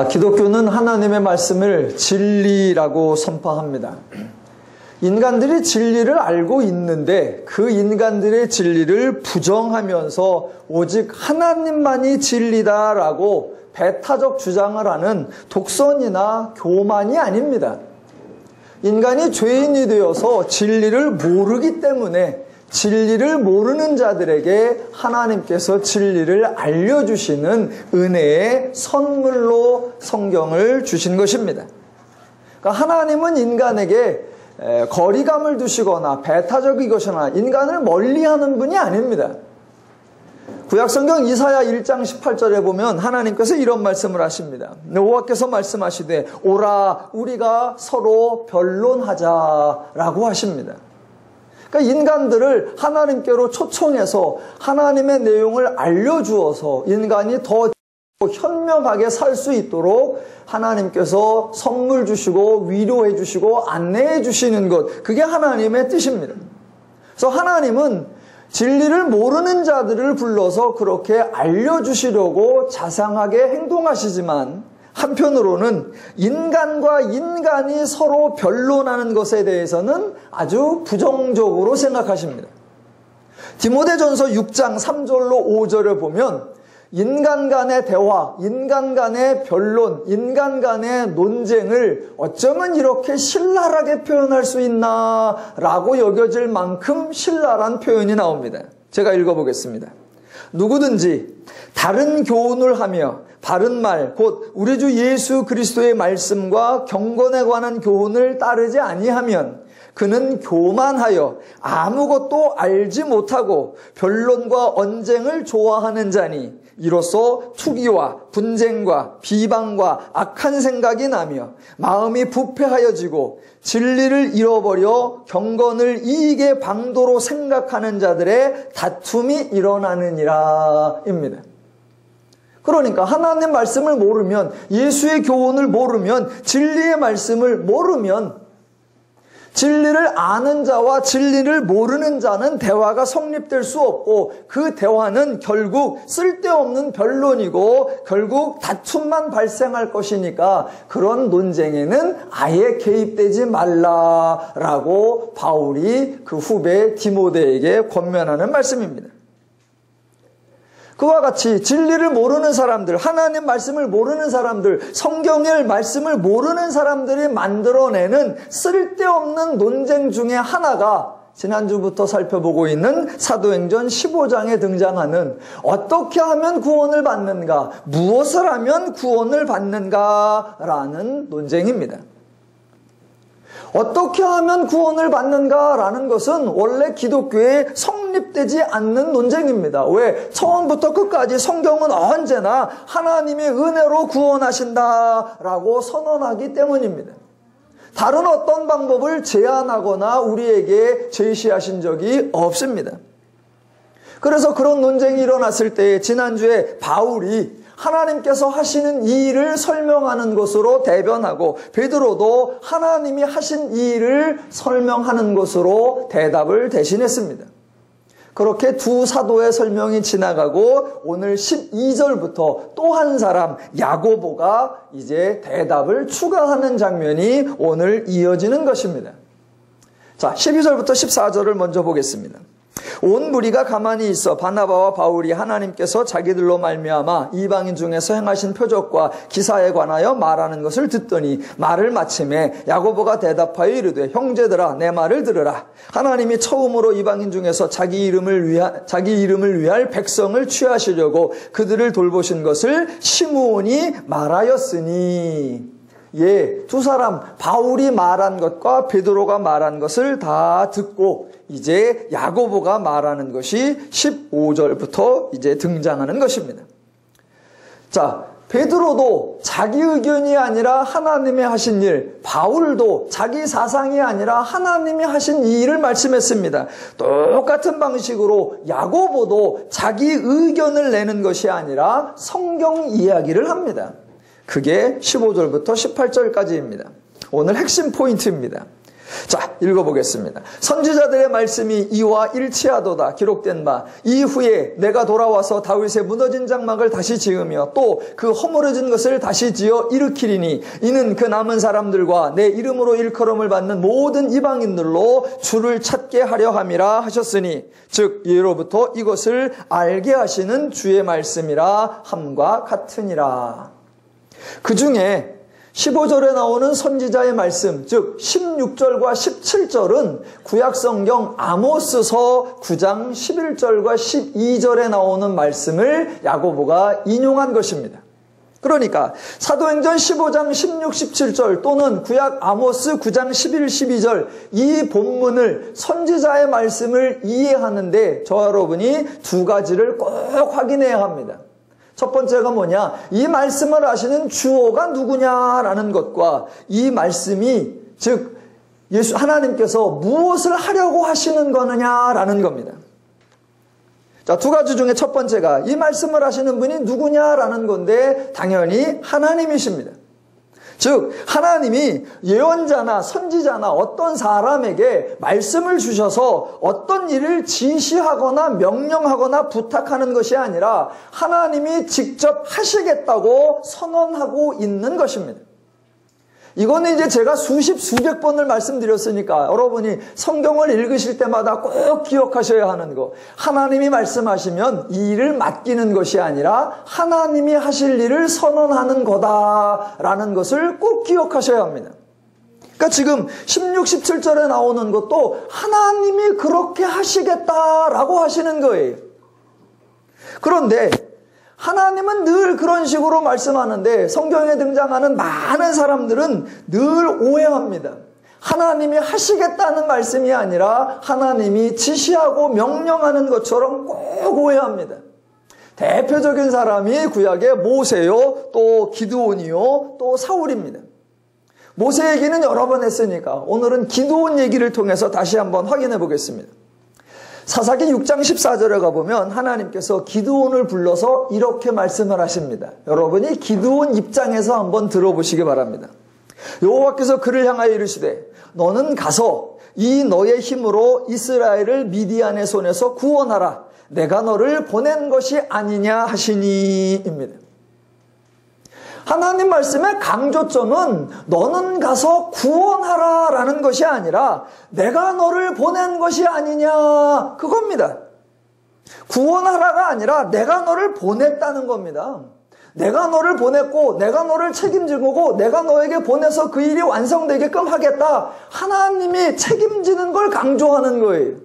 기독교는 하나님의 말씀을 진리라고 선포합니다. 인간들이 진리를 알고 있는데 그 인간들의 진리를 부정하면서 오직 하나님만이 진리다라고 배타적 주장을 하는 독선이나 교만이 아닙니다. 인간이 죄인이 되어서 진리를 모르기 때문에 진리를 모르는 자들에게 하나님께서 진리를 알려주시는 은혜의 선물로 성경을 주신 것입니다. 그러니까 하나님은 인간에게 거리감을 두시거나 배타적이거나 인간을 멀리하는 분이 아닙니다. 구약성경 이사야 1장 18절에 보면 하나님께서 이런 말씀을 하십니다. 여호와께서 말씀하시되 오라 우리가 서로 변론하자라고 하십니다. 그러니까 인간들을 하나님께로 초청해서 하나님의 내용을 알려주어서 인간이 더 현명하게 살 수 있도록 하나님께서 선물 주시고 위로해 주시고 안내해 주시는 것, 그게 하나님의 뜻입니다. 그래서 하나님은 진리를 모르는 자들을 불러서 그렇게 알려주시려고 자상하게 행동하시지만 한편으로는 인간과 인간이 서로 변론하는 것에 대해서는 아주 부정적으로 생각하십니다. 디모데전서 6장 3절로 5절을 보면 인간 간의 대화, 인간 간의 변론, 인간 간의 논쟁을 어쩌면 이렇게 신랄하게 표현할 수 있나 라고 여겨질 만큼 신랄한 표현이 나옵니다. 제가 읽어보겠습니다. 누구든지 다른 교훈을 하며 바른 말, 곧 우리 주 예수 그리스도의 말씀과 경건에 관한 교훈을 따르지 아니하면 그는 교만하여 아무것도 알지 못하고 변론과 언쟁을 좋아하는 자니 이로써 투기와 분쟁과 비방과 악한 생각이 나며 마음이 부패하여지고 진리를 잃어버려 경건을 이익의 방도로 생각하는 자들의 다툼이 일어나느니라 입니다. 그러니까 하나님 말씀을 모르면, 예수의 교훈을 모르면, 진리의 말씀을 모르면 진리를 아는 자와 진리를 모르는 자는 대화가 성립될 수 없고 그 대화는 결국 쓸데없는 변론이고 결국 다툼만 발생할 것이니까 그런 논쟁에는 아예 개입되지 말라라고 바울이 그 후배 디모데에게 권면하는 말씀입니다. 그와 같이 진리를 모르는 사람들, 하나님 말씀을 모르는 사람들, 성경의 말씀을 모르는 사람들이 만들어내는 쓸데없는 논쟁 중에 하나가 지난주부터 살펴보고 있는 사도행전 15장에 등장하는 어떻게 하면 구원을 받는가, 무엇을 하면 구원을 받는가라는 논쟁입니다. 어떻게 하면 구원을 받는가라는 것은 원래 기독교에 성립되지 않는 논쟁입니다. 왜? 처음부터 끝까지 성경은 언제나 하나님의 은혜로 구원하신다라고 선언하기 때문입니다. 다른 어떤 방법을 제안하거나 우리에게 제시하신 적이 없습니다. 그래서 그런 논쟁이 일어났을 때 지난주에 바울이 하나님께서 하시는 이 일을 설명하는 것으로 대변하고 베드로도 하나님이 하신 이 일을 설명하는 것으로 대답을 대신했습니다. 그렇게 두 사도의 설명이 지나가고 오늘 12절부터 또 한 사람 야고보가 이제 대답을 추가하는 장면이 오늘 이어지는 것입니다. 자, 12절부터 14절을 먼저 보겠습니다. 온 무리가 가만히 있어 바나바와 바울이 하나님께서 자기들로 말미암아 이방인 중에서 행하신 표적과 기사에 관하여 말하는 것을 듣더니 말을 마침에 야고보가 대답하여 이르되 형제들아 내 말을 들으라. 하나님이 처음으로 이방인 중에서 자기 이름을 위할 백성을 취하시려고 그들을 돌보신 것을 시므온이 말하였으니. 두 사람 바울이 말한 것과 베드로가 말한 것을 다 듣고 이제 야고보가 말하는 것이 15절부터 이제 등장하는 것입니다. 자, 베드로도 자기 의견이 아니라 하나님이 하신 일, 바울도 자기 사상이 아니라 하나님이 하신 이 일을 말씀했습니다. 똑같은 방식으로 야고보도 자기 의견을 내는 것이 아니라 성경 이야기를 합니다. 그게 15절부터 18절까지입니다. 오늘 핵심 포인트입니다. 자, 읽어보겠습니다. 선지자들의 말씀이 이와 일치하도다 기록된 바 이후에 내가 돌아와서 다윗의 무너진 장막을 다시 지으며 또 그 허물어진 것을 다시 지어 일으키리니 이는 그 남은 사람들과 내 이름으로 일컬음을 받는 모든 이방인들로 주를 찾게 하려 함이라 하셨으니 즉 예로부터 이것을 알게 하시는 주의 말씀이라 함과 같으니라. 그 중에 15절에 나오는 선지자의 말씀, 즉 16절과 17절은 구약성경 아모스서 9장 11절과 12절에 나오는 말씀을 야고보가 인용한 것입니다. 그러니까 사도행전 15장 16, 17절 또는 구약 아모스 9장 11, 12절 이 본문을 선지자의 말씀을 이해하는데 저와 여러분이 두 가지를 꼭 확인해야 합니다. 첫 번째가 뭐냐? 이 말씀을 하시는 주어가 누구냐라는 것과 이 말씀이 즉 하나님께서 무엇을 하려고 하시는 거느냐라는 겁니다. 자, 두 가지 중에 첫 번째가 이 말씀을 하시는 분이 누구냐라는 건데 당연히 하나님이십니다. 즉 하나님이 예언자나 선지자나 어떤 사람에게 말씀을 주셔서 어떤 일을 지시하거나 명령하거나 부탁하는 것이 아니라 하나님이 직접 하시겠다고 선언하고 있는 것입니다. 이거는 이제 제가 수백 번을 말씀드렸으니까 여러분이 성경을 읽으실 때마다 꼭 기억하셔야 하는 거. 하나님이 말씀하시면 이 일을 맡기는 것이 아니라 하나님이 하실 일을 선언하는 거다라는 것을 꼭 기억하셔야 합니다. 그러니까 지금 16, 17절에 나오는 것도 하나님이 그렇게 하시겠다라고 하시는 거예요. 그런데 하나님은 늘 그런 식으로 말씀하는데 성경에 등장하는 많은 사람들은 늘 오해합니다. 하나님이 하시겠다는 말씀이 아니라 하나님이 지시하고 명령하는 것처럼 꼭 오해합니다. 대표적인 사람이 구약의 모세요, 또 기드온이요, 또 사울입니다. 모세 얘기는 여러 번 했으니까 오늘은 기드온 얘기를 통해서 다시 한번 확인해 보겠습니다. 사사기 6장 14절에 가보면 하나님께서 기드온을 불러서 이렇게 말씀을 하십니다. 여러분이 기드온 입장에서 한번 들어보시기 바랍니다. 여호와께서 그를 향하여 이르시되 너는 가서 이 너의 힘으로 이스라엘을 미디안의 손에서 구원하라. 내가 너를 보낸 것이 아니냐 하시니입니다. 하나님 말씀의 강조점은 너는 가서 구원하라 라는 것이 아니라 내가 너를 보낸 것이 아니냐 그겁니다. 구원하라가 아니라 내가 너를 보냈다는 겁니다. 내가 너를 보냈고 내가 너를 책임질 거고 내가 너에게 보내서 그 일이 완성되게끔 하겠다. 하나님이 책임지는 걸 강조하는 거예요.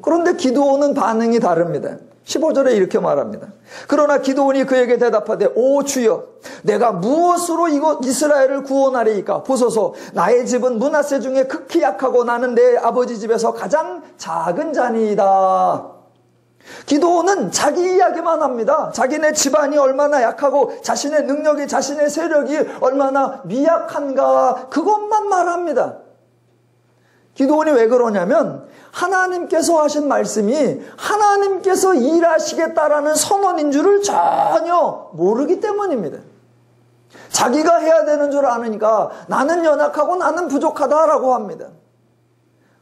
그런데 기드온은 반응이 다릅니다. 15절에 이렇게 말합니다. 그러나 기드온이 그에게 대답하되 오 주여 내가 무엇으로 이스라엘을 구원하리이까 보소서 나의 집은 므낫세 중에 극히 약하고 나는 내 아버지 집에서 가장 작은 자니이다. 기드온은 자기 이야기만 합니다. 자기네 집안이 얼마나 약하고 자신의 능력이 자신의 세력이 얼마나 미약한가 그것만 말합니다. 기드온이 왜 그러냐면 하나님께서 하신 말씀이 하나님께서 일하시겠다라는 선언인 줄을 전혀 모르기 때문입니다. 자기가 해야 되는 줄 아니까 나는 연약하고 나는 부족하다라고 합니다.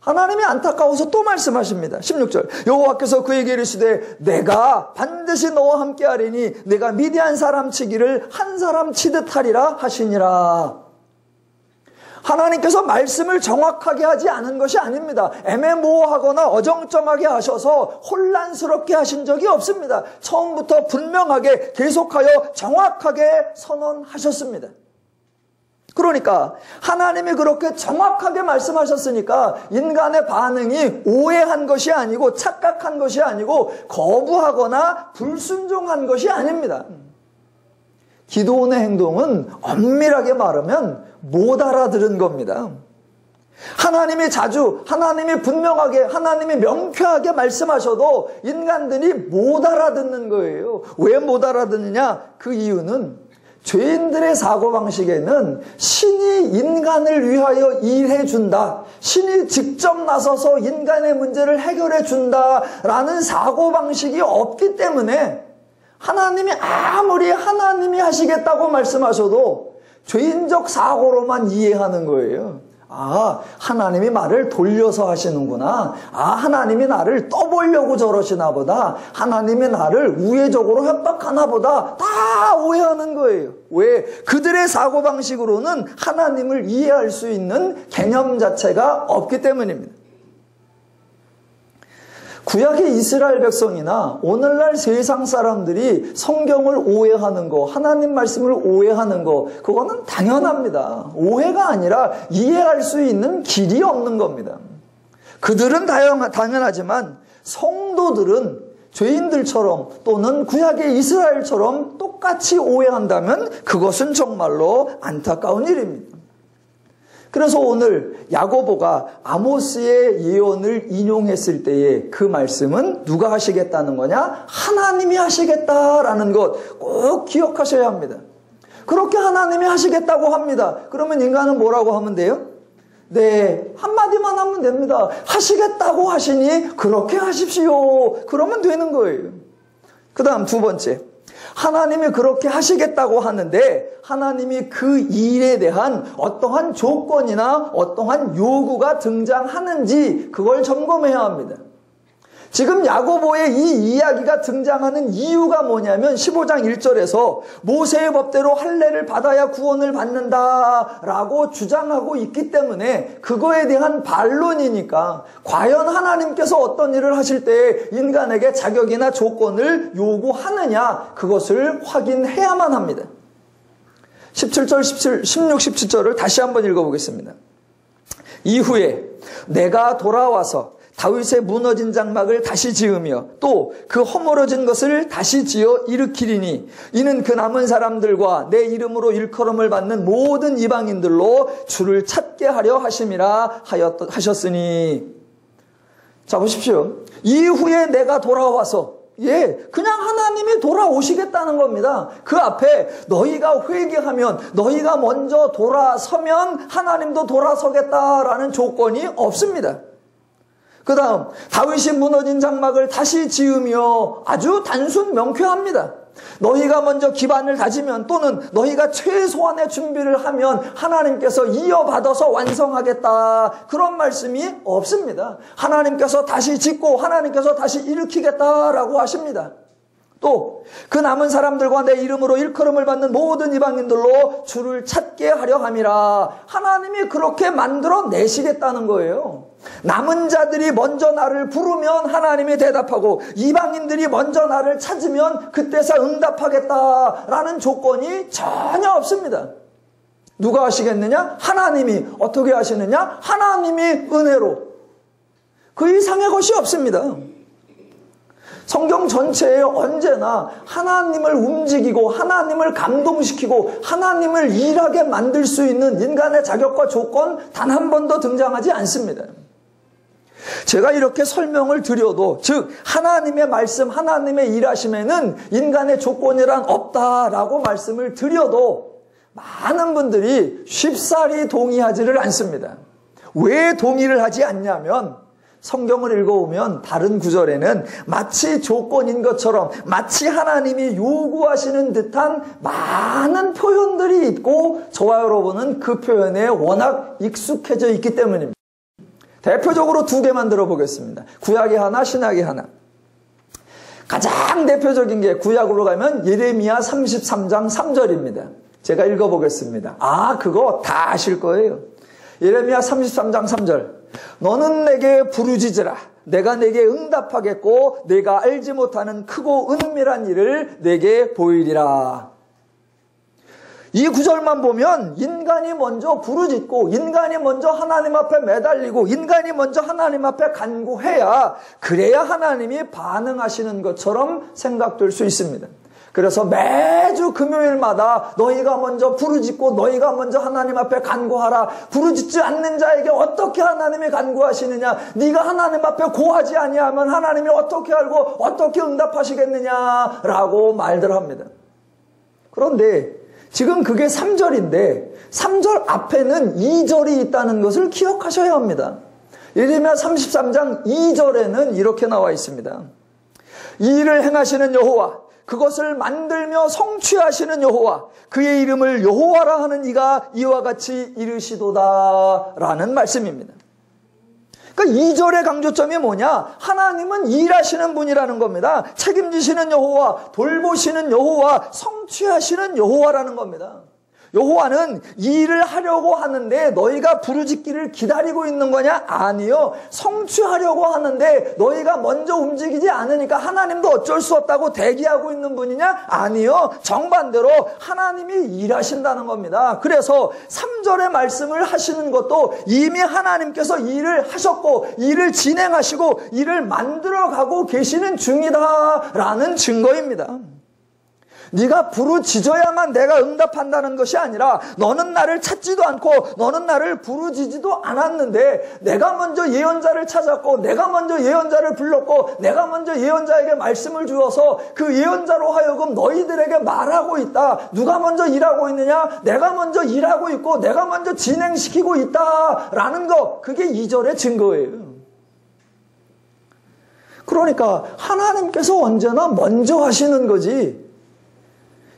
하나님이 안타까워서 또 말씀하십니다. 16절 여호와께서 그에게 이르시되 내가 반드시 너와 함께하리니 내가 미디안 사람 치기를 한 사람 치듯 하리라 하시니라. 하나님께서 말씀을 정확하게 하지 않은 것이 아닙니다. 애매모호하거나 어정쩡하게 하셔서 혼란스럽게 하신 적이 없습니다. 처음부터 분명하게 계속하여 정확하게 선언하셨습니다. 그러니까 하나님이 그렇게 정확하게 말씀하셨으니까 인간의 반응이 오해한 것이 아니고 착각한 것이 아니고 거부하거나 불순종한 것이 아닙니다. 기드온의 행동은 엄밀하게 말하면 못 알아들은 겁니다. 하나님이 분명하게, 하나님이 명쾌하게 말씀하셔도 인간들이 못 알아듣는 거예요. 왜 못 알아듣느냐? 그 이유는 죄인들의 사고방식에는 신이 인간을 위하여 일해준다. 신이 직접 나서서 인간의 문제를 해결해준다라는 사고방식이 없기 때문에 하나님이 아무리 하나님이 하시겠다고 말씀하셔도 죄인적 사고로만 이해하는 거예요. 아, 하나님이 말을 돌려서 하시는구나. 아, 하나님이 나를 떠보려고 저러시나 보다. 하나님이 나를 우회적으로 협박하나 보다. 다 오해하는 거예요. 왜? 그들의 사고방식으로는 하나님을 이해할 수 있는 개념 자체가 없기 때문입니다. 구약의 이스라엘 백성이나 오늘날 세상 사람들이 성경을 오해하는 거, 하나님 말씀을 오해하는 거, 그거는 당연합니다. 오해가 아니라 이해할 수 있는 길이 없는 겁니다. 그들은 당연하지만 성도들은 죄인들처럼 또는 구약의 이스라엘처럼 똑같이 오해한다면 그것은 정말로 안타까운 일입니다. 그래서 오늘 야고보가 아모스의 예언을 인용했을 때에 그 말씀은 누가 하시겠다는 거냐? 하나님이 하시겠다라는 것 꼭 기억하셔야 합니다. 그렇게 하나님이 하시겠다고 합니다. 그러면 인간은 뭐라고 하면 돼요? 네, 한마디만 하면 됩니다. 하시겠다고 하시니 그렇게 하십시오. 그러면 되는 거예요. 그 다음 두 번째. 하나님이 그렇게 하시겠다고 하는데 하나님이 그 일에 대한 어떠한 조건이나 어떠한 요구가 등장하는지 그걸 점검해야 합니다. 지금 야고보의 이 이야기가 등장하는 이유가 뭐냐면 15장 1절에서 모세의 법대로 할례를 받아야 구원을 받는다라고 주장하고 있기 때문에 그거에 대한 반론이니까 과연 하나님께서 어떤 일을 하실 때 인간에게 자격이나 조건을 요구하느냐 그것을 확인해야만 합니다. 16, 17절을 다시 한번 읽어보겠습니다. 이후에 내가 돌아와서 다윗의 무너진 장막을 다시 지으며 또 그 허물어진 것을 다시 지어 일으키리니 이는 그 남은 사람들과 내 이름으로 일컬음을 받는 모든 이방인들로 주를 찾게 하려 하심이라 하셨으니. 자, 보십시오. 이후에 내가 돌아와서 그냥 하나님이 돌아오시겠다는 겁니다. 그 앞에 너희가 회개하면 너희가 먼저 돌아서면 하나님도 돌아서겠다라는 조건이 없습니다. 그 다음 다윗이 무너진 장막을 다시 지으며 아주 단순 명쾌합니다. 너희가 먼저 기반을 다지면 또는 너희가 최소한의 준비를 하면 하나님께서 이어받아서 완성하겠다 그런 말씀이 없습니다. 하나님께서 다시 짓고 하나님께서 다시 일으키겠다라고 하십니다. 또 그 남은 사람들과 내 이름으로 일컬음을 받는 모든 이방인들로 주를 찾게 하려 함이라. 하나님이 그렇게 만들어 내시겠다는 거예요. 남은 자들이 먼저 나를 부르면 하나님이 대답하고 이방인들이 먼저 나를 찾으면 그때서 응답하겠다라는 조건이 전혀 없습니다. 누가 하시겠느냐? 하나님이. 어떻게 하시느냐? 하나님이 은혜로. 그 이상의 것이 없습니다. 성경 전체에 언제나 하나님을 움직이고 하나님을 감동시키고 하나님을 일하게 만들 수 있는 인간의 자격과 조건 단 한 번도 등장하지 않습니다. 제가 이렇게 설명을 드려도 즉 하나님의 말씀, 하나님의 일하심에는 인간의 조건이란 없다라고 말씀을 드려도 많은 분들이 쉽사리 동의하지를 않습니다. 왜 동의를 하지 않냐면 성경을 읽어보면 다른 구절에는 마치 조건인 것처럼 마치 하나님이 요구하시는 듯한 많은 표현들이 있고 저와 여러분은 그 표현에 워낙 익숙해져 있기 때문입니다. 대표적으로 두 개만 들어보겠습니다. 구약의 하나, 신약의 하나. 가장 대표적인 게 구약으로 가면 예레미야 33장 3절입니다. 제가 읽어보겠습니다. 그거 다 아실 거예요. 예레미야 33장 3절. 너는 내게 부르짖으라. 내가 내게 응답하겠고 내가 알지 못하는 크고 은밀한 일을 내게 보이리라. 이 구절만 보면 인간이 먼저 부르짖고 인간이 먼저 하나님 앞에 매달리고 인간이 먼저 하나님 앞에 간구해야 그래야 하나님이 반응하시는 것처럼 생각될 수 있습니다. 그래서 매주 금요일마다 너희가 먼저 부르짖고 너희가 먼저 하나님 앞에 간구하라. 부르짖지 않는 자에게 어떻게 하나님이 간구하시느냐. 네가 하나님 앞에 고하지 아니하면 하나님이 어떻게 알고 어떻게 응답하시겠느냐라고 말들 합니다. 그런데 지금 그게 3절인데 3절 앞에는 2절이 있다는 것을 기억하셔야 합니다. 예레미야 33장 2절에는 이렇게 나와 있습니다. 이 일을 행하시는 여호와 그것을 만들며 성취하시는 여호와, 그의 이름을 여호와라 하는 이가 이와 같이 이르시도다라는 말씀입니다. 그러니까 2절의 강조점이 뭐냐? 하나님은 일하시는 분이라는 겁니다. 책임지시는 여호와, 돌보시는 여호와, 성취하시는 여호와라는 겁니다. 여호와는 일을 하려고 하는데 너희가 부르짖기를 기다리고 있는 거냐? 아니요. 성취하려고 하는데 너희가 먼저 움직이지 않으니까 하나님도 어쩔 수 없다고 대기하고 있는 분이냐? 아니요. 정반대로 하나님이 일하신다는 겁니다. 그래서 3절의 말씀을 하시는 것도 이미 하나님께서 일을 하셨고 일을 진행하시고 일을 만들어가고 계시는 중이다라는 증거입니다. 네가 부르짖어야만 내가 응답한다는 것이 아니라 너는 나를 찾지도 않고 너는 나를 부르짖지도 않았는데 내가 먼저 예언자를 찾았고 내가 먼저 예언자를 불렀고 내가 먼저 예언자에게 말씀을 주어서 그 예언자로 하여금 너희들에게 말하고 있다. 누가 먼저 일하고 있느냐? 내가 먼저 일하고 있고 내가 먼저 진행시키고 있다라는 것, 그게 2절의 증거예요. 그러니까 하나님께서 언제나 먼저 하시는 거지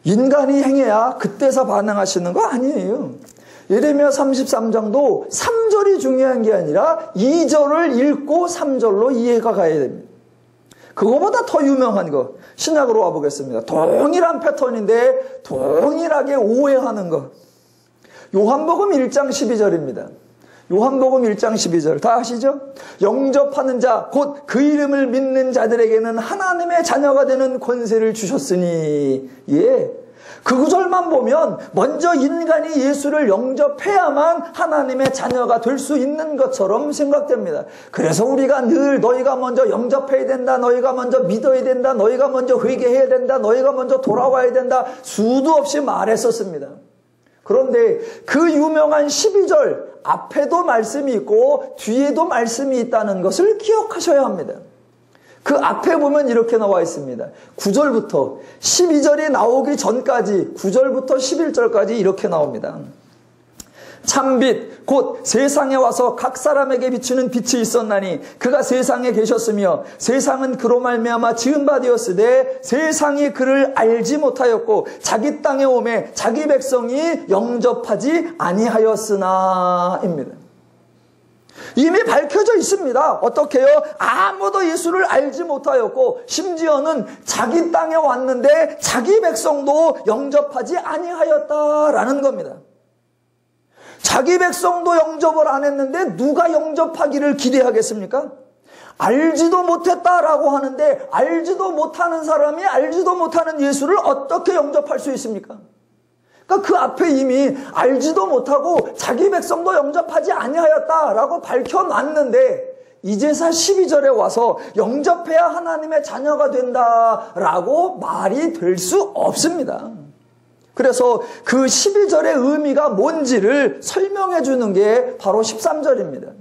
인간이 행해야 그때서 반응하시는 거 아니에요. 예레미야 33장도 3절이 중요한 게 아니라 2절을 읽고 3절로 이해가 가야 됩니다. 그거보다 더 유명한 거 신약으로 와보겠습니다. 동일한 패턴인데 동일하게 오해하는 거. 요한복음 1장 12절입니다. 요한복음 1장 12절 다 아시죠? 영접하는 자 곧 그 이름을 믿는 자들에게는 하나님의 자녀가 되는 권세를 주셨으니, 예, 그 구절만 보면 먼저 인간이 예수를 영접해야만 하나님의 자녀가 될 수 있는 것처럼 생각됩니다. 그래서 우리가 늘 너희가 먼저 영접해야 된다, 너희가 먼저 믿어야 된다, 너희가 먼저 회개해야 된다, 너희가 먼저 돌아와야 된다 수도 없이 말했었습니다. 그런데 그 유명한 12절 앞에도 말씀이 있고 뒤에도 말씀이 있다는 것을 기억하셔야 합니다. 그 앞에 보면 이렇게 나와 있습니다. 9절부터 12절이 나오기 전까지 9절부터 11절까지 이렇게 나옵니다. 참빛 곧 세상에 와서 각 사람에게 비추는 빛이 있었나니 그가 세상에 계셨으며 세상은 그로 말미암아 지은 바 되었으되 세상이 그를 알지 못하였고 자기 땅에 오매 자기 백성이 영접하지 아니하였으나입니다. 이미 밝혀져 있습니다. 어떻게요? 아무도 예수를 알지 못하였고 심지어는 자기 땅에 왔는데 자기 백성도 영접하지 아니하였다라는 겁니다. 자기 백성도 영접을 안 했는데 누가 영접하기를 기대하겠습니까? 알지도 못했다라고 하는데 알지도 못하는 사람이 알지도 못하는 예수를 어떻게 영접할 수 있습니까? 그러니까 그 앞에 이미 알지도 못하고 자기 백성도 영접하지 아니하였다라고 밝혀놨는데 이제서 12절에 와서 영접해야 하나님의 자녀가 된다라고 말이 될 수 없습니다. 그래서 그 12절의 의미가 뭔지를 설명해 주는 게 바로 13절입니다.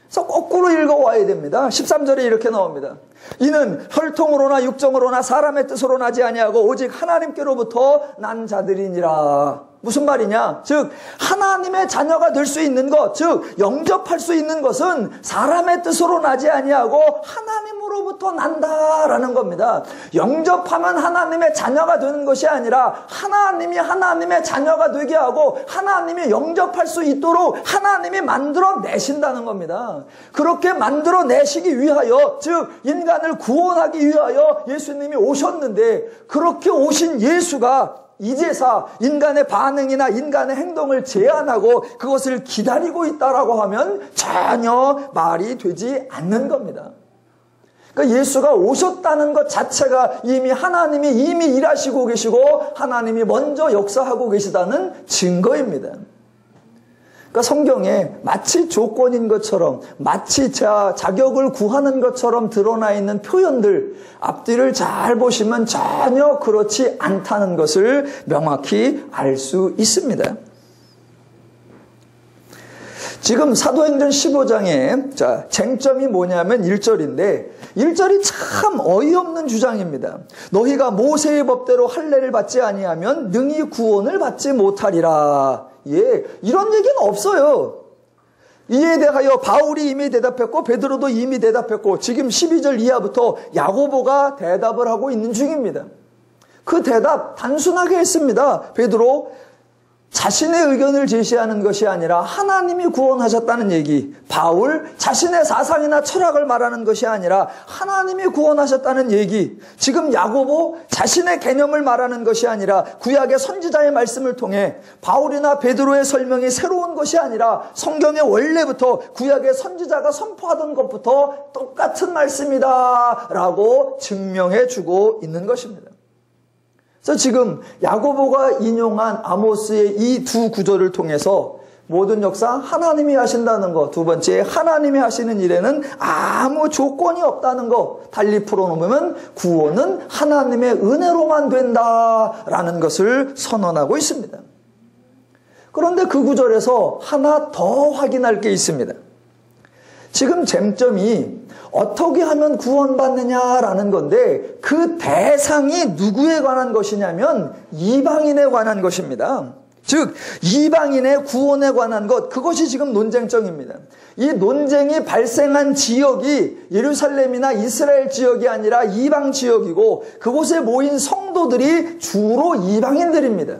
그래서 거꾸로 읽어와야 됩니다. 13절에 이렇게 나옵니다. 이는 혈통으로나 육정으로나 사람의 뜻으로 나지 아니하고 오직 하나님께로부터 난 자들이니라. 무슨 말이냐? 즉 하나님의 자녀가 될 수 있는 것, 즉 영접할 수 있는 것은 사람의 뜻으로 나지 아니하고 하나님으로부터 난다라는 겁니다. 영접하면 하나님의 자녀가 되는 것이 아니라 하나님이 하나님의 자녀가 되게 하고 하나님이 영접할 수 있도록 하나님이 만들어내신다는 겁니다. 그렇게 만들어내시기 위하여, 즉 인간을 구원하기 위하여 예수님이 오셨는데 그렇게 오신 예수가 이제서 인간의 반응이나 인간의 행동을 제한하고 그것을 기다리고 있다라고 하면 전혀 말이 되지 않는 겁니다. 그러니까 예수가 오셨다는 것 자체가 이미 하나님이 이미 일하시고 계시고 하나님이 먼저 역사하고 계시다는 증거입니다. 그러니까 성경에 마치 조건인 것처럼 마치 자격을 구하는 것처럼 드러나 있는 표현들 앞뒤를 잘 보시면 전혀 그렇지 않다는 것을 명확히 알 수 있습니다. 지금 사도행전 15장에 쟁점이 뭐냐면 1절인데 1절이 참 어이없는 주장입니다. 너희가 모세의 법대로 할례를 받지 아니하면 능히 구원을 받지 못하리라. 예, 이런 얘기는 없어요. 이에 대하여 바울이 이미 대답했고 베드로도 이미 대답했고 지금 12절 이하부터 야고보가 대답을 하고 있는 중입니다. 그 대답 단순하게 했습니다. 베드로, 자신의 의견을 제시하는 것이 아니라 하나님이 구원하셨다는 얘기. 바울, 자신의 사상이나 철학을 말하는 것이 아니라 하나님이 구원하셨다는 얘기. 지금 야고보, 자신의 개념을 말하는 것이 아니라 구약의 선지자의 말씀을 통해 바울이나 베드로의 설명이 새로운 것이 아니라 성경의 원래부터 구약의 선지자가 선포하던 것부터 똑같은 말씀이다 라고 증명해 주고 있는 것입니다. 그래서 지금 야고보가 인용한 아모스의 이 두 구절을 통해서 모든 역사 하나님이 하신다는 것, 두 번째 하나님이 하시는 일에는 아무 조건이 없다는 것, 달리 풀어놓으면 구원은 하나님의 은혜로만 된다라는 것을 선언하고 있습니다. 그런데 그 구절에서 하나 더 확인할 게 있습니다. 지금 쟁점이 어떻게 하면 구원받느냐라는 건데 그 대상이 누구에 관한 것이냐면 이방인에 관한 것입니다. 즉 이방인의 구원에 관한 것, 그것이 지금 논쟁점입니다. 이 논쟁이 발생한 지역이 예루살렘이나 이스라엘 지역이 아니라 이방 지역이고 그곳에 모인 성도들이 주로 이방인들입니다.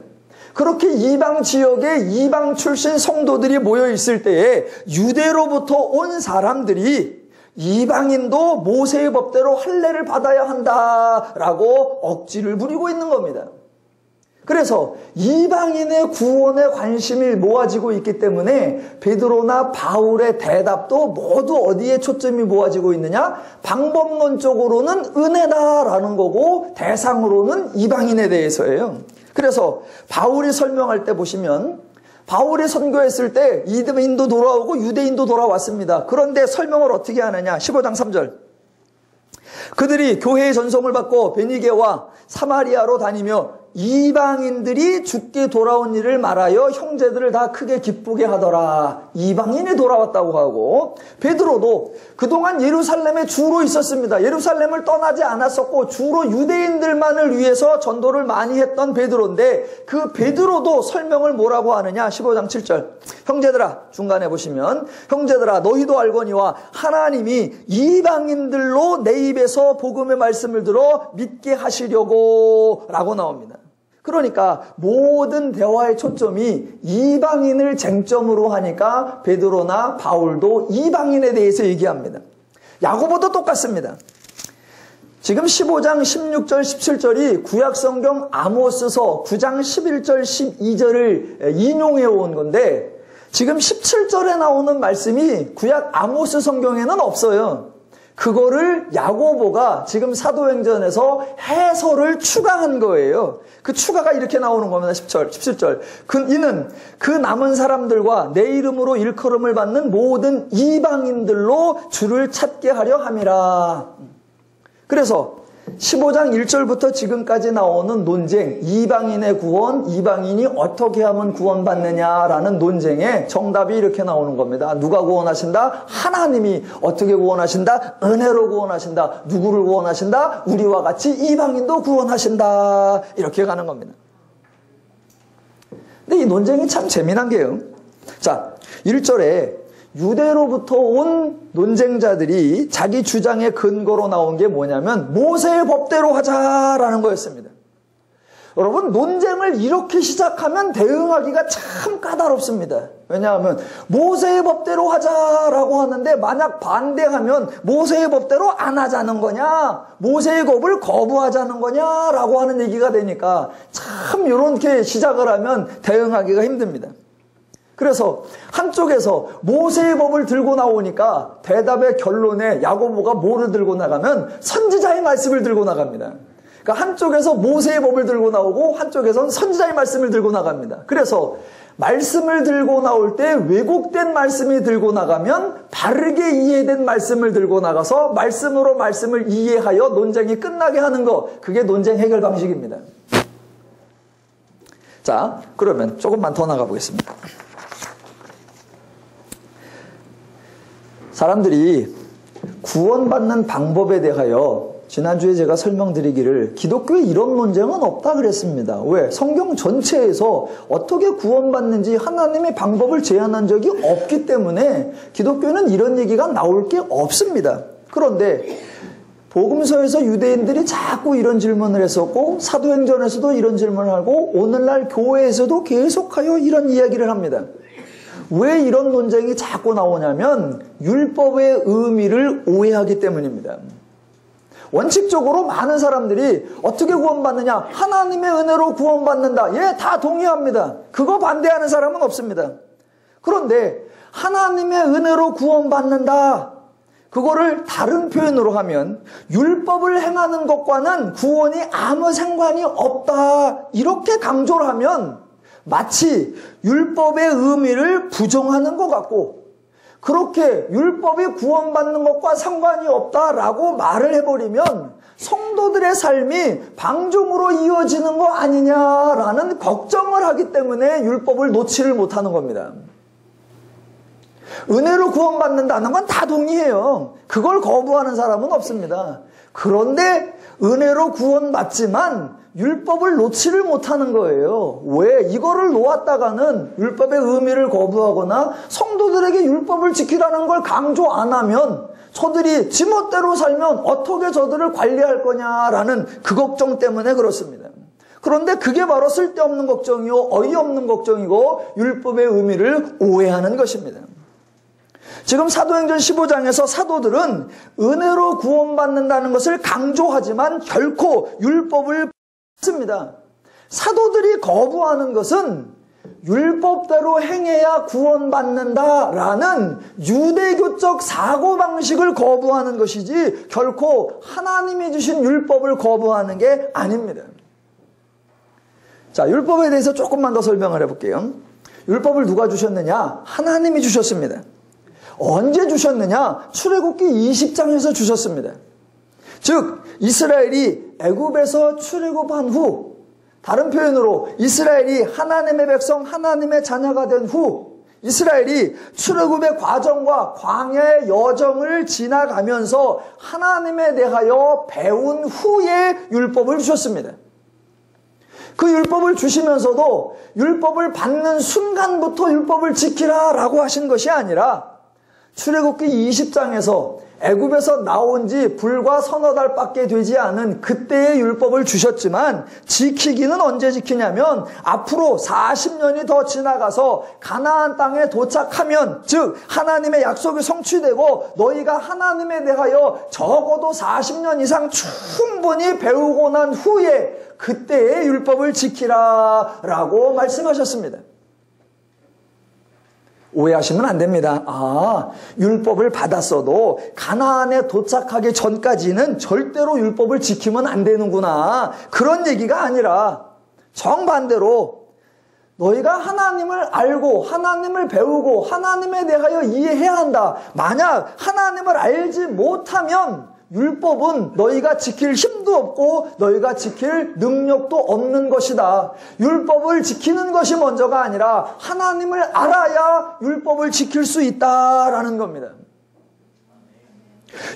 그렇게 이방 지역에 이방 출신 성도들이 모여 있을 때에 유대로부터 온 사람들이 이방인도 모세의 법대로 할례를 받아야 한다라고 억지를 부리고 있는 겁니다. 그래서 이방인의 구원에 관심이 모아지고 있기 때문에 베드로나 바울의 대답도 모두 어디에 초점이 모아지고 있느냐? 방법론적으로는 은혜다라는 거고 대상으로는 이방인에 대해서예요. 그래서 바울이 설명할 때 보시면 바울이 선교했을 때 이방인도 돌아오고 유대인도 돌아왔습니다. 그런데 설명을 어떻게 하느냐? 15장 3절. 그들이 교회의 전송을 받고 베니게와 사마리아로 다니며 이방인들이 죽게 돌아온 일을 말하여 형제들을 다 크게 기쁘게 하더라. 이방인이 돌아왔다고 하고 베드로도 그동안 예루살렘에 주로 있었습니다. 예루살렘을 떠나지 않았었고 주로 유대인들만을 위해서 전도를 많이 했던 베드로인데 그 베드로도 설명을 뭐라고 하느냐? 15장 7절. 형제들아, 중간에 보시면 형제들아 너희도 알거니와 하나님이 이방인들로 내 입에서 복음의 말씀을 들어 믿게 하시려고 라고 나옵니다. 그러니까 모든 대화의 초점이 이방인을 쟁점으로 하니까 베드로나 바울도 이방인에 대해서 얘기합니다. 야고보도 똑같습니다. 지금 15장 16절 17절이 구약성경 아모스서 9장 11절 12절을 인용해 온 건데 지금 17절에 나오는 말씀이 구약 아모스 성경에는 없어요. 그거를 야고보가 지금 사도행전에서 해설을 추가한 거예요. 그 추가가 이렇게 나오는 겁니다. 17절. 이는 그 남은 사람들과 내 이름으로 일컬음을 받는 모든 이방인들로 주를 찾게 하려 함이라. 그래서 15장 1절부터 지금까지 나오는 논쟁, 이방인의 구원, 이방인이 어떻게 하면 구원받느냐라는 논쟁에 정답이 이렇게 나오는 겁니다. 누가 구원하신다? 하나님이. 어떻게 구원하신다? 은혜로 구원하신다. 누구를 구원하신다? 우리와 같이 이방인도 구원하신다. 이렇게 가는 겁니다. 근데 이 논쟁이 참 재미난 게요. 자, 1절에 유대로부터 온 논쟁자들이 자기 주장의 근거로 나온 게 뭐냐면 모세의 법대로 하자라는 거였습니다. 여러분, 논쟁을 이렇게 시작하면 대응하기가 참 까다롭습니다. 왜냐하면 모세의 법대로 하자라고 하는데 만약 반대하면 모세의 법대로 안 하자는 거냐, 모세의 법을 거부하자는 거냐라고 하는 얘기가 되니까 참 이렇게 시작을 하면 대응하기가 힘듭니다. 그래서 한쪽에서 모세의 법을 들고 나오니까 대답의 결론에 야고보가 뭐를 들고 나가면 선지자의 말씀을 들고 나갑니다. 그러니까 한쪽에서 모세의 법을 들고 나오고 한쪽에서는 선지자의 말씀을 들고 나갑니다. 그래서 말씀을 들고 나올 때 왜곡된 말씀이 들고 나가면 바르게 이해된 말씀을 들고 나가서 말씀으로 말씀을 이해하여 논쟁이 끝나게 하는 거, 그게 논쟁 해결 방식입니다. 자, 그러면 조금만 더 나가 보겠습니다. 사람들이 구원받는 방법에 대하여 지난주에 제가 설명드리기를 기독교에 이런 논쟁은 없다 그랬습니다. 왜? 성경 전체에서 어떻게 구원받는지 하나님의 방법을 제안한 적이 없기 때문에 기독교는 이런 얘기가 나올 게 없습니다. 그런데 복음서에서 유대인들이 자꾸 이런 질문을 했었고 사도행전에서도 이런 질문을 하고 오늘날 교회에서도 계속하여 이런 이야기를 합니다. 왜 이런 논쟁이 자꾸 나오냐면 율법의 의미를 오해하기 때문입니다. 원칙적으로 많은 사람들이 어떻게 구원받느냐? 하나님의 은혜로 구원받는다. 예, 다 동의합니다. 그거 반대하는 사람은 없습니다. 그런데 하나님의 은혜로 구원받는다. 그거를 다른 표현으로 하면 율법을 행하는 것과는 구원이 아무 상관이 없다. 이렇게 강조를 하면 마치 율법의 의미를 부정하는 것 같고 그렇게 율법이 구원받는 것과 상관이 없다라고 말을 해버리면 성도들의 삶이 방종으로 이어지는 거 아니냐라는 걱정을 하기 때문에 율법을 놓지를 못하는 겁니다. 은혜로 구원받는다는 건 다 동의해요. 그걸 거부하는 사람은 없습니다. 그런데 은혜로 구원받지만 율법을 놓지를 못하는 거예요. 왜? 이거를 놓았다가는 율법의 의미를 거부하거나 성도들에게 율법을 지키라는 걸 강조 안 하면 저들이 지멋대로 살면 어떻게 저들을 관리할 거냐라는 그 걱정 때문에 그렇습니다. 그런데 그게 바로 쓸데없는 걱정이요, 어이없는 걱정이고 율법의 의미를 오해하는 것입니다. 지금 사도행전 15장에서 사도들은 은혜로 구원받는다는 것을 강조하지만 결코 율법을 받습니다. 사도들이 거부하는 것은 율법대로 행해야 구원받는다라는 유대교적 사고방식을 거부하는 것이지 결코 하나님이 주신 율법을 거부하는 게 아닙니다. 자, 율법에 대해서 조금만 더 설명을 해볼게요. 율법을 누가 주셨느냐? 하나님이 주셨습니다. 언제 주셨느냐? 출애굽기 20장에서 주셨습니다. 즉 이스라엘이 애굽에서 출애굽한 후, 다른 표현으로 이스라엘이 하나님의 백성, 하나님의 자녀가 된 후, 이스라엘이 출애굽의 과정과 광야의 여정을 지나가면서 하나님에 대하여 배운 후에 율법을 주셨습니다. 그 율법을 주시면서도 율법을 받는 순간부터 율법을 지키라라고 하신 것이 아니라 출애굽기 20장에서 애굽에서 나온 지 불과 서너 달밖에 되지 않은 그때의 율법을 주셨지만 지키기는 언제 지키냐면 앞으로 40년이 더 지나가서 가나안 땅에 도착하면, 즉 하나님의 약속이 성취되고 너희가 하나님에 대하여 적어도 40년 이상 충분히 배우고 난 후에 그때의 율법을 지키라라고 말씀하셨습니다. 오해하시면 안 됩니다. 아, 율법을 받았어도 가나안에 도착하기 전까지는 절대로 율법을 지키면 안 되는구나. 그런 얘기가 아니라 정반대로 너희가 하나님을 알고 하나님을 배우고 하나님에 대하여 이해해야 한다. 만약 하나님을 알지 못하면 율법은 너희가 지킬 힘도 없고 너희가 지킬 능력도 없는 것이다. 율법을 지키는 것이 먼저가 아니라 하나님을 알아야 율법을 지킬 수 있다라는 겁니다.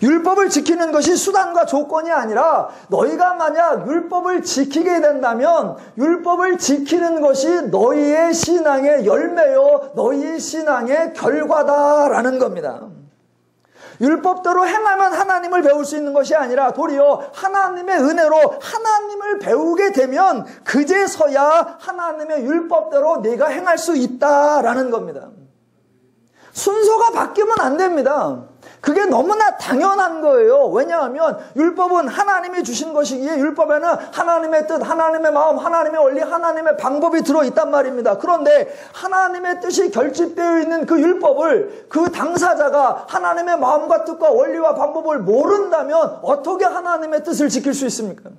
율법을 지키는 것이 수단과 조건이 아니라 너희가 만약 율법을 지키게 된다면 율법을 지키는 것이 너희의 신앙의 열매요, 너희의 신앙의 결과다라는 겁니다. 율법대로 행하면 하나님을 배울 수 있는 것이 아니라 도리어 하나님의 은혜로 하나님을 배우게 되면 그제서야 하나님의 율법대로 내가 행할 수 있다라는 겁니다. 순서가 바뀌면 안 됩니다. 그게 너무나 당연한 거예요. 왜냐하면 율법은 하나님이 주신 것이기에 율법에는 하나님의 뜻, 하나님의 마음, 하나님의 원리, 하나님의 방법이 들어있단 말입니다. 그런데 하나님의 뜻이 결집되어 있는 그 율법을 그 당사자가 하나님의 마음과 뜻과 원리와 방법을 모른다면 어떻게 하나님의 뜻을 지킬 수 있습니까?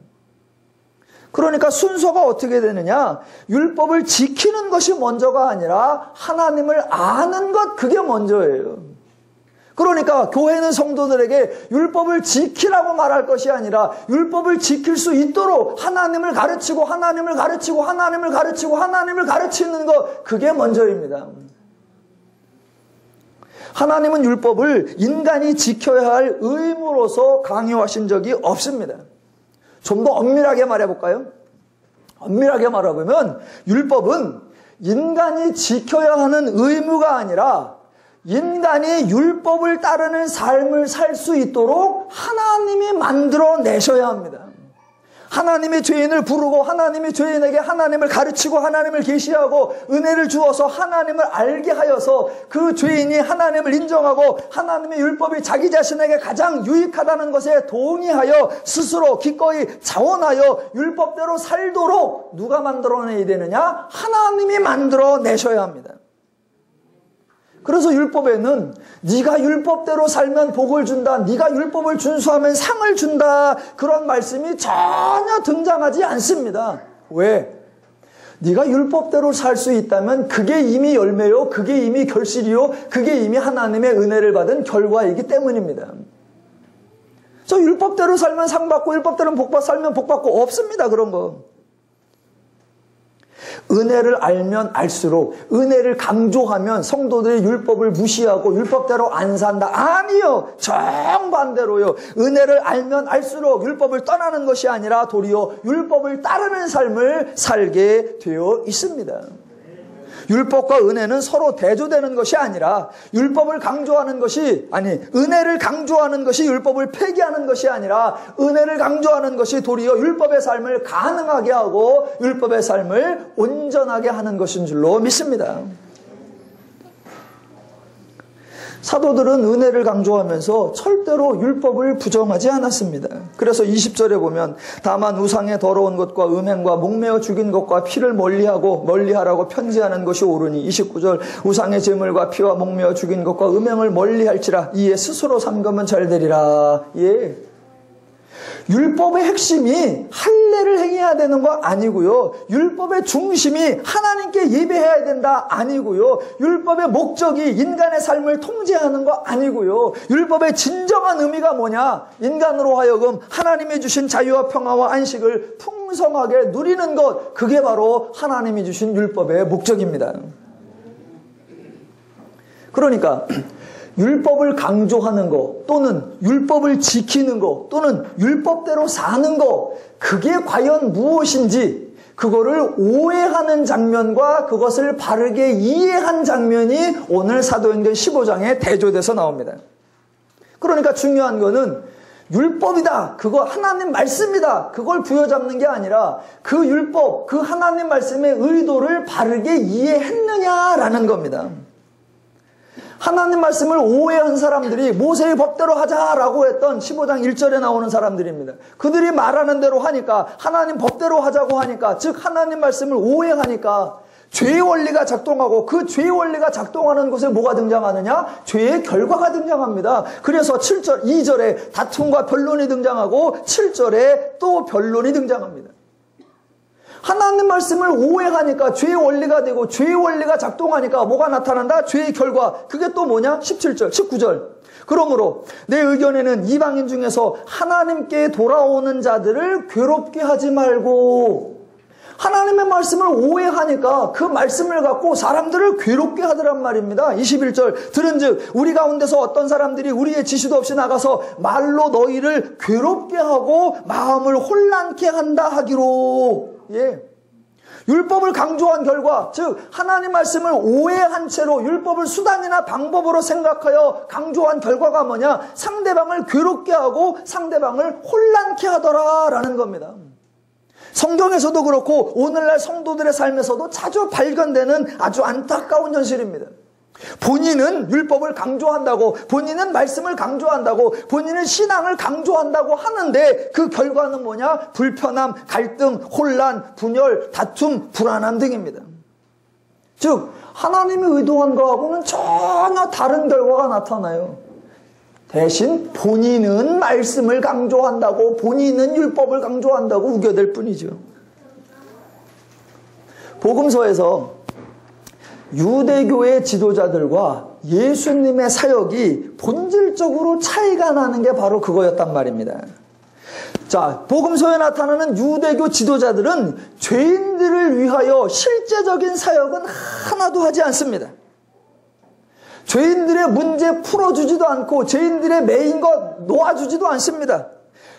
그러니까 순서가 어떻게 되느냐? 율법을 지키는 것이 먼저가 아니라 하나님을 아는 것, 그게 먼저예요. 그러니까 교회는 성도들에게 율법을 지키라고 말할 것이 아니라 율법을 지킬 수 있도록 하나님을 가르치고 하나님을 가르치고 하나님을 가르치고 하나님을 가르치는 것, 그게 먼저입니다. 하나님은 율법을 인간이 지켜야 할 의무로서 강요하신 적이 없습니다. 좀 더 엄밀하게 말해볼까요? 엄밀하게 말해보면 율법은 인간이 지켜야 하는 의무가 아니라 인간이 율법을 따르는 삶을 살 수 있도록 하나님이 만들어내셔야 합니다. 하나님이 죄인을 부르고 하나님이 죄인에게 하나님을 가르치고 하나님을 계시하고 은혜를 주어서 하나님을 알게 하여서 그 죄인이 하나님을 인정하고 하나님의 율법이 자기 자신에게 가장 유익하다는 것에 동의하여 스스로 기꺼이 자원하여 율법대로 살도록 누가 만들어내야 되느냐? 하나님이 만들어내셔야 합니다. 그래서 율법에는 네가 율법대로 살면 복을 준다, 네가 율법을 준수하면 상을 준다, 그런 말씀이 전혀 등장하지 않습니다. 왜? 네가 율법대로 살 수 있다면 그게 이미 열매요, 그게 이미 결실이요, 그게 이미 하나님의 은혜를 받은 결과이기 때문입니다. 저 율법대로 살면 상 받고 율법대로 살면 복 받고 없습니다. 그런 거. 은혜를 알면 알수록 은혜를 강조하면 성도들이 율법을 무시하고 율법대로 안 산다. 아니요. 정반대로요. 은혜를 알면 알수록 율법을 떠나는 것이 아니라 도리어 율법을 따르는 삶을 살게 되어 있습니다. 율법과 은혜는 서로 대조되는 것이 아니라 율법을 강조하는 것이 은혜를 강조하는 것이 율법을 폐기하는 것이 아니라 은혜를 강조하는 것이 도리어 율법의 삶을 가능하게 하고 율법의 삶을 온전하게 하는 것인 줄로 믿습니다. 사도들은 은혜를 강조하면서 절대로 율법을 부정하지 않았습니다. 그래서 20절에 보면 다만 우상의 더러운 것과 음행과 목매어 죽인 것과 피를 멀리하라고 편지하는 것이 옳으니 29절 우상의 제물과 피와 목매어 죽인 것과 음행을 멀리할지라 이에 스스로 삼가면 잘되리라. 예. 율법의 핵심이 할례를 행해야 되는 거 아니고요. 율법의 중심이 하나님께 예배해야 된다 아니고요. 율법의 목적이 인간의 삶을 통제하는 거 아니고요. 율법의 진정한 의미가 뭐냐? 인간으로 하여금 하나님이 주신 자유와 평화와 안식을 풍성하게 누리는 것, 그게 바로 하나님이 주신 율법의 목적입니다. 그러니까 율법을 강조하는 것 또는 율법을 지키는 것 또는 율법대로 사는 것, 그게 과연 무엇인지 그거를 오해하는 장면과 그것을 바르게 이해한 장면이 오늘 사도행전 15장에 대조돼서 나옵니다. 그러니까 중요한 거는 율법이다, 그거 하나님 말씀이다, 그걸 부여잡는 게 아니라 그 율법, 그 하나님 말씀의 의도를 바르게 이해했느냐라는 겁니다. 하나님 말씀을 오해한 사람들이 모세의 법대로 하자라고 했던 15장 1절에 나오는 사람들입니다. 그들이 말하는 대로 하니까, 하나님 법대로 하자고 하니까, 즉 하나님 말씀을 오해하니까 죄의 원리가 작동하고, 그 죄의 원리가 작동하는 곳에 뭐가 등장하느냐? 죄의 결과가 등장합니다. 그래서 7절, 2절에 다툼과 변론이 등장하고 7절에 또 변론이 등장합니다. 하나님 말씀을 오해하니까 죄의 원리가 되고, 죄의 원리가 작동하니까 뭐가 나타난다? 죄의 결과. 그게 또 뭐냐? 17절, 19절. 그러므로 내 의견에는 이방인 중에서 하나님께 돌아오는 자들을 괴롭게 하지 말고, 하나님의 말씀을 오해하니까 그 말씀을 갖고 사람들을 괴롭게 하더란 말입니다. 21절 들은즉 우리 가운데서 어떤 사람들이 우리의 지시도 없이 나가서 말로 너희를 괴롭게 하고 마음을 혼란케 한다 하기로. 예. 율법을 강조한 결과, 즉 하나님 말씀을 오해한 채로 율법을 수단이나 방법으로 생각하여 강조한 결과가 뭐냐? 상대방을 괴롭게 하고 상대방을 혼란케 하더라라는 겁니다. 성경에서도 그렇고 오늘날 성도들의 삶에서도 자주 발견되는 아주 안타까운 현실입니다. 본인은 율법을 강조한다고, 본인은 말씀을 강조한다고, 본인은 신앙을 강조한다고 하는데 그 결과는 뭐냐? 불편함, 갈등, 혼란, 분열, 다툼, 불안함 등입니다. 즉 하나님이 의도한 거하고는 전혀 다른 결과가 나타나요. 대신 본인은 말씀을 강조한다고, 본인은 율법을 강조한다고 우겨댈 뿐이죠. 복음서에서 유대교의 지도자들과 예수님의 사역이 본질적으로 차이가 나는 게 바로 그거였단 말입니다. 자, 복음서에 나타나는 유대교 지도자들은 죄인들을 위하여 실제적인 사역은 하나도 하지 않습니다. 죄인들의 문제 풀어주지도 않고 죄인들의 메인 것 놓아주지도 않습니다.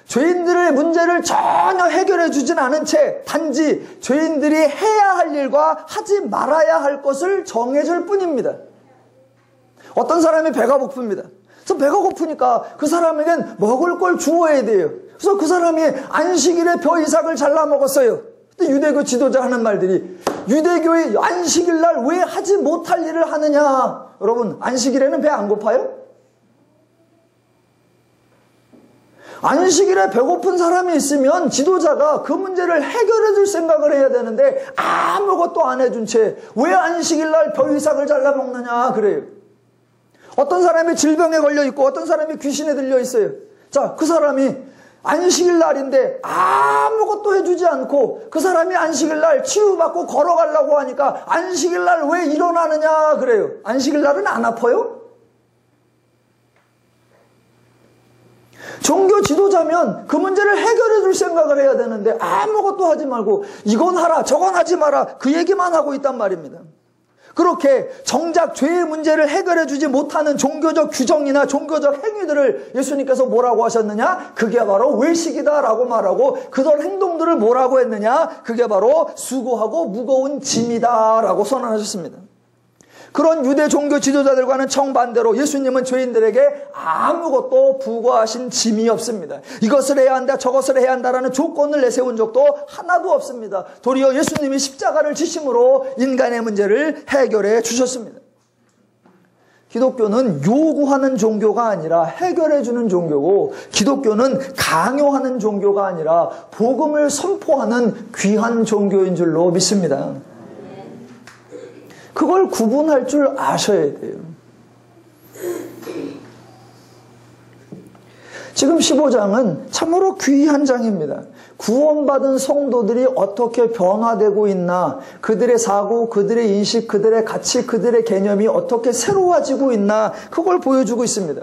죄인들의 문제를 전혀 해결해 주진 않은 채 단지 죄인들이 해야 할 일과 하지 말아야 할 것을 정해줄 뿐입니다. 어떤 사람이 배가 고픕니다. 그래서 배가 고프니까 그 사람에겐 먹을 걸 주어야 돼요. 그래서 그 사람이 안식일에 벼 이삭을 잘라 먹었어요. 근데 유대교 지도자 하는 말들이 유대교의 안식일 날 왜 하지 못할 일을 하느냐. 여러분, 안식일에는 배 안 고파요? 안식일에 배고픈 사람이 있으면 지도자가 그 문제를 해결해 줄 생각을 해야 되는데 아무것도 안 해준 채 왜 안식일 날 벼 이삭을 잘라 먹느냐 그래요. 어떤 사람이 질병에 걸려 있고 어떤 사람이 귀신에 들려 있어요. 자, 그 사람이 안식일 날인데 아무것도 해주지 않고 그 사람이 안식일 날 치유받고 걸어가려고 하니까 안식일 날 왜 일어나느냐 그래요. 안식일 날은 안 아파요? 종교 지도자면 그 문제를 해결해 줄 생각을 해야 되는데 아무것도 하지 말고 이건 하라 저건 하지 마라 그 얘기만 하고 있단 말입니다. 그렇게 정작 죄의 문제를 해결해 주지 못하는 종교적 규정이나 종교적 행위들을 예수님께서 뭐라고 하셨느냐? 그게 바로 외식이다라고 말하고 그런 행동들을 뭐라고 했느냐? 그게 바로 수고하고 무거운 짐이다라고 선언하셨습니다. 그런 유대 종교 지도자들과는 정반대로 예수님은 죄인들에게 아무것도 부과하신 짐이 없습니다. 이것을 해야 한다 저것을 해야 한다라는 조건을 내세운 적도 하나도 없습니다. 도리어 예수님이 십자가를 지심으로 인간의 문제를 해결해 주셨습니다. 기독교는 요구하는 종교가 아니라 해결해 주는 종교고 기독교는 강요하는 종교가 아니라 복음을 선포하는 귀한 종교인 줄로 믿습니다. 그걸 구분할 줄 아셔야 돼요. 지금 15장은 참으로 귀한 장입니다. 구원받은 성도들이 어떻게 변화되고 있나, 그들의 사고, 그들의 인식, 그들의 가치, 그들의 개념이 어떻게 새로워지고 있나, 그걸 보여주고 있습니다.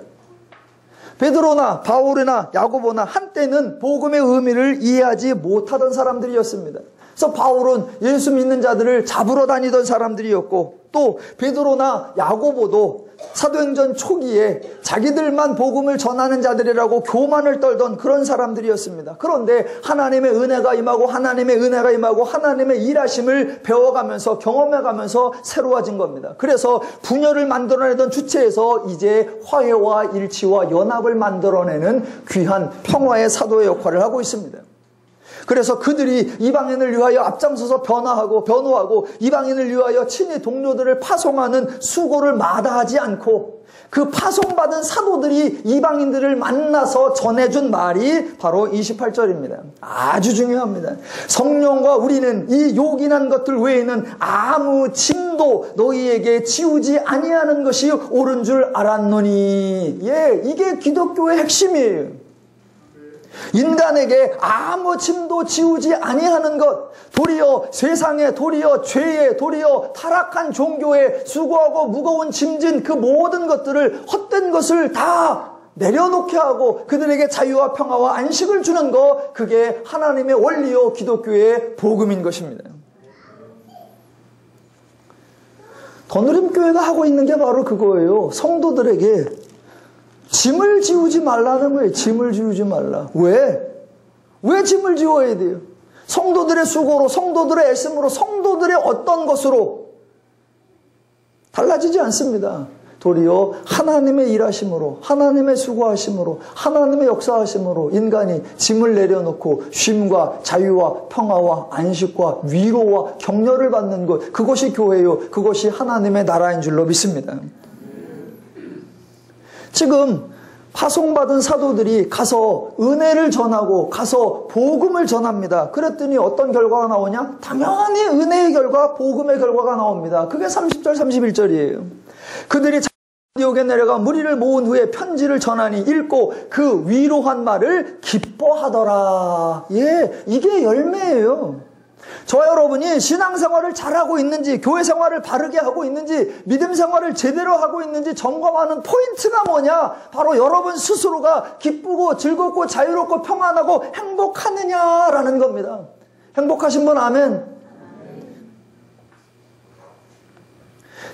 베드로나 바울이나 야고보나 한때는 복음의 의미를 이해하지 못하던 사람들이었습니다. 그래서 바울은 예수 믿는 자들을 잡으러 다니던 사람들이었고 또 베드로나 야고보도 사도행전 초기에 자기들만 복음을 전하는 자들이라고 교만을 떨던 그런 사람들이었습니다. 그런데 하나님의 은혜가 임하고 하나님의 은혜가 임하고 하나님의 일하심을 배워가면서 경험해가면서 새로워진 겁니다. 그래서 분열을 만들어내던 주체에서 이제 화해와 일치와 연합을 만들어내는 귀한 평화의 사도의 역할을 하고 있습니다. 그래서 그들이 이방인을 위하여 앞장서서 변호하고 이방인을 위하여 친히 동료들을 파송하는 수고를 마다하지 않고 그 파송받은 사도들이 이방인들을 만나서 전해준 말이 바로 28절입니다. 아주 중요합니다. 성령과 우리는 이 요긴한 것들 외에는 아무 짐도 너희에게 지우지 아니하는 것이 옳은 줄 알았노니. 예, 이게 기독교의 핵심이에요. 인간에게 아무 짐도 지우지 아니하는 것, 도리어 세상에, 도리어 죄에, 도리어 타락한 종교에 수고하고 무거운 짐진 그 모든 것들을 헛된 것을 다 내려놓게 하고 그들에게 자유와 평화와 안식을 주는 것, 그게 하나님의 원리요 기독교의 복음인 것입니다. 더누림교회가 하고 있는 게 바로 그거예요. 성도들에게 짐을 지우지 말라는 거예요. 짐을 지우지 말라. 왜? 왜 짐을 지워야 돼요? 성도들의 수고로, 성도들의 애씀으로, 성도들의 어떤 것으로 달라지지 않습니다. 도리어 하나님의 일하심으로, 하나님의 수고하심으로, 하나님의 역사하심으로 인간이 짐을 내려놓고 쉼과 자유와 평화와 안식과 위로와 격려를 받는 것, 그것이 교회요. 그것이 하나님의 나라인 줄로 믿습니다. 지금 파송받은 사도들이 가서 은혜를 전하고 가서 복음을 전합니다. 그랬더니 어떤 결과가 나오냐? 당연히 은혜의 결과, 복음의 결과가 나옵니다. 그게 30절, 31절이에요. 그들이 안디옥에 내려가 무리를 모은 후에 편지를 전하니 읽고 그 위로한 말을 기뻐하더라. 예, 이게 열매예요. 저와 여러분이 신앙생활을 잘하고 있는지, 교회 생활을 바르게 하고 있는지, 믿음 생활을 제대로 하고 있는지 점검하는 포인트가 뭐냐? 바로 여러분 스스로가 기쁘고 즐겁고 자유롭고 평안하고 행복하느냐라는 겁니다. 행복하신 분 아멘.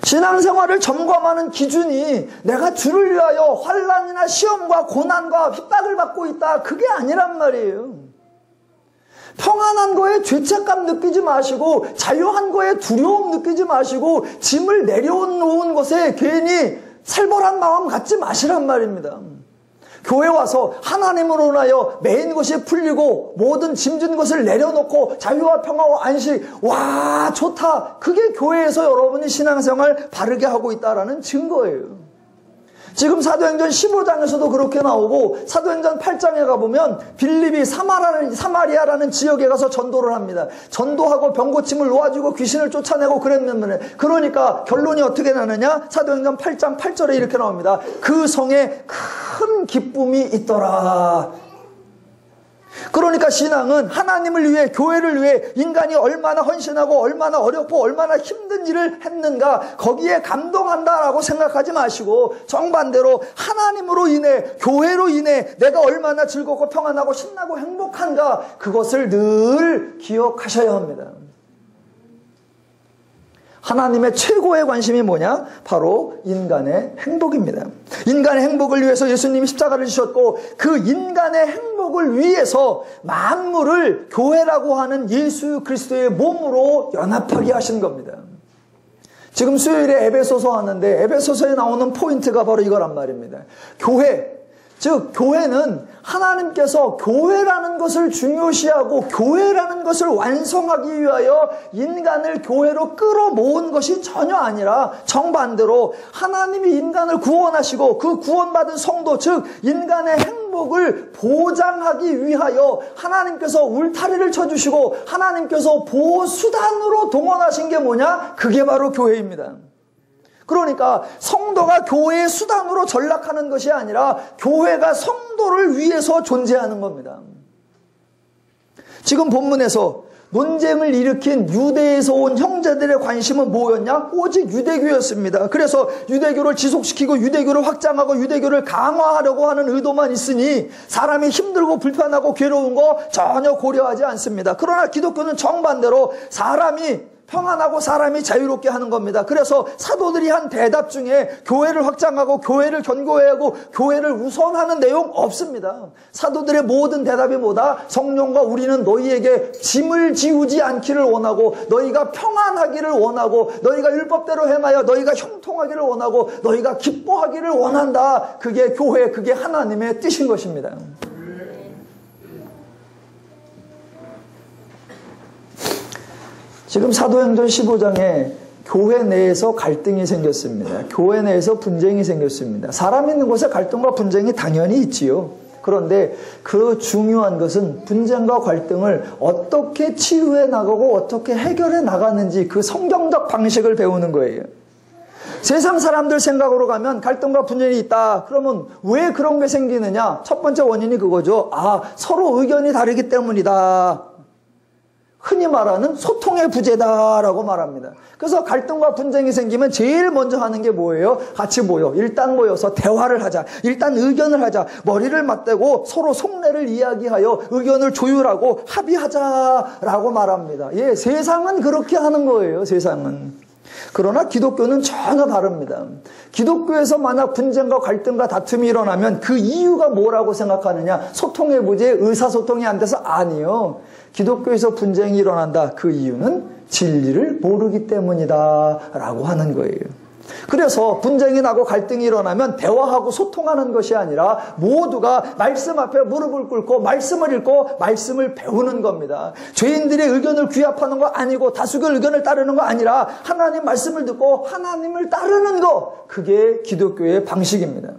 신앙생활을 점검하는 기준이 내가 주를 위하여 환난이나 시험과 고난과 핍박을 받고 있다, 그게 아니란 말이에요. 평안한 거에 죄책감 느끼지 마시고 자유한 거에 두려움 느끼지 마시고 짐을 내려놓은 것에 괜히 살벌한 마음 갖지 마시란 말입니다. 교회 와서 하나님으로 인하여 매인 것이 풀리고 모든 짐진 것을 내려놓고 자유와 평화와 안식, 와 좋다. 그게 교회에서 여러분이 신앙생활 바르게 하고 있다라는 증거예요. 지금 사도행전 15장에서도 그렇게 나오고 사도행전 8장에 가보면 빌립이 사마리아라는 지역에 가서 전도를 합니다. 전도하고 병고침을 놓아주고 귀신을 쫓아내고 그랬는데, 그러니까 결론이 어떻게 나느냐? 사도행전 8장 8절에 이렇게 나옵니다. 그 성에 큰 기쁨이 있더라. 그러니까 신앙은 하나님을 위해, 교회를 위해 인간이 얼마나 헌신하고 얼마나 어렵고 얼마나 힘든 일을 했는가, 거기에 감동한다라고 생각하지 마시고 정반대로 하나님으로 인해, 교회로 인해 내가 얼마나 즐겁고 평안하고 신나고 행복한가, 그것을 늘 기억하셔야 합니다. 하나님의 최고의 관심이 뭐냐? 바로 인간의 행복입니다. 인간의 행복을 위해서 예수님이 십자가를 지셨고, 그 인간의 행복을 위해서 만물을 교회라고 하는 예수 그리스도의 몸으로 연합하게 하신 겁니다. 지금 수요일에 에베소서 하는데 에베소서에 나오는 포인트가 바로 이거란 말입니다. 교회, 즉 교회는 하나님께서 교회라는 것을 중요시하고 교회라는 것을 완성하기 위하여 인간을 교회로 끌어모은 것이 전혀 아니라 정반대로 하나님이 인간을 구원하시고 그 구원받은 성도, 즉 인간의 행복을 보장하기 위하여 하나님께서 울타리를 쳐주시고 하나님께서 보호수단으로 동원하신 게 뭐냐? 그게 바로 교회입니다. 그러니까 성도가 교회의 수단으로 전락하는 것이 아니라 교회가 성도를 위해서 존재하는 겁니다. 지금 본문에서 논쟁을 일으킨 유대에서 온 형제들의 관심은 뭐였냐? 오직 유대교였습니다. 그래서 유대교를 지속시키고 유대교를 확장하고 유대교를 강화하려고 하는 의도만 있으니 사람이 힘들고 불편하고 괴로운 거 전혀 고려하지 않습니다. 그러나 기독교는 정반대로 사람이 평안하고 사람이 자유롭게 하는 겁니다. 그래서 사도들이 한 대답 중에 교회를 확장하고 교회를 견고해하고 교회를 우선하는 내용 없습니다. 사도들의 모든 대답이 뭐다? 성령과 우리는 너희에게 짐을 지우지 않기를 원하고 너희가 평안하기를 원하고 너희가 율법대로 행하여 너희가 형통하기를 원하고 너희가 기뻐하기를 원한다. 그게 교회, 그게 하나님의 뜻인 것입니다. 지금 사도행전 15장에 교회 내에서 갈등이 생겼습니다. 교회 내에서 분쟁이 생겼습니다. 사람 있는 곳에 갈등과 분쟁이 당연히 있지요. 그런데 그 중요한 것은 분쟁과 갈등을 어떻게 치유해 나가고 어떻게 해결해 나가는지 그 성경적 방식을 배우는 거예요. 세상 사람들 생각으로 가면 갈등과 분쟁이 있다. 그러면 왜 그런 게 생기느냐? 첫 번째 원인이 그거죠. 서로 의견이 다르기 때문이다. 흔히 말하는 소통의 부재다라고 말합니다. 그래서 갈등과 분쟁이 생기면 제일 먼저 하는 게 뭐예요? 같이 일단 모여서 대화를 하자. 일단 의견을 하자. 머리를 맞대고 서로 속내를 이야기하여 의견을 조율하고 합의하자라고 말합니다. 예, 세상은 그렇게 하는 거예요. 세상은. 그러나 기독교는 전혀 다릅니다. 기독교에서 만약 분쟁과 갈등과 다툼이 일어나면 그 이유가 뭐라고 생각하느냐? 소통의 부재, 의사소통이 안 돼서? 아니요. 기독교에서 분쟁이 일어난다. 그 이유는 진리를 모르기 때문이다 라고 하는 거예요. 그래서 분쟁이 나고 갈등이 일어나면 대화하고 소통하는 것이 아니라 모두가 말씀 앞에 무릎을 꿇고 말씀을 읽고 말씀을 배우는 겁니다. 죄인들의 의견을 규합하는 거 아니고 다수의 의견을 따르는 거 아니라 하나님 말씀을 듣고 하나님을 따르는 거, 그게 기독교의 방식입니다.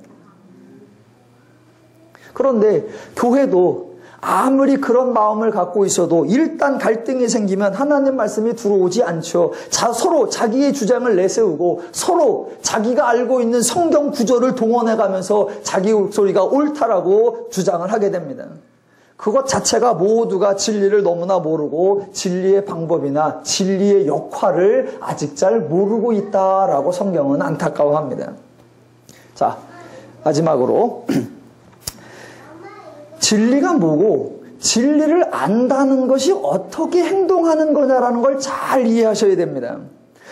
그런데 교회도 아무리 그런 마음을 갖고 있어도 일단 갈등이 생기면 하나님 말씀이 들어오지 않죠. 서로 자기의 주장을 내세우고 서로 자기가 알고 있는 성경 구절을 동원해가면서 자기 목소리가 옳다라고 주장을 하게 됩니다. 그것 자체가 모두가 진리를 너무나 모르고 진리의 방법이나 진리의 역할을 아직 잘 모르고 있다라고 성경은 안타까워합니다. 자, 마지막으로 진리가 뭐고 진리를 안다는 것이 어떻게 행동하는 거냐라는 걸 잘 이해하셔야 됩니다.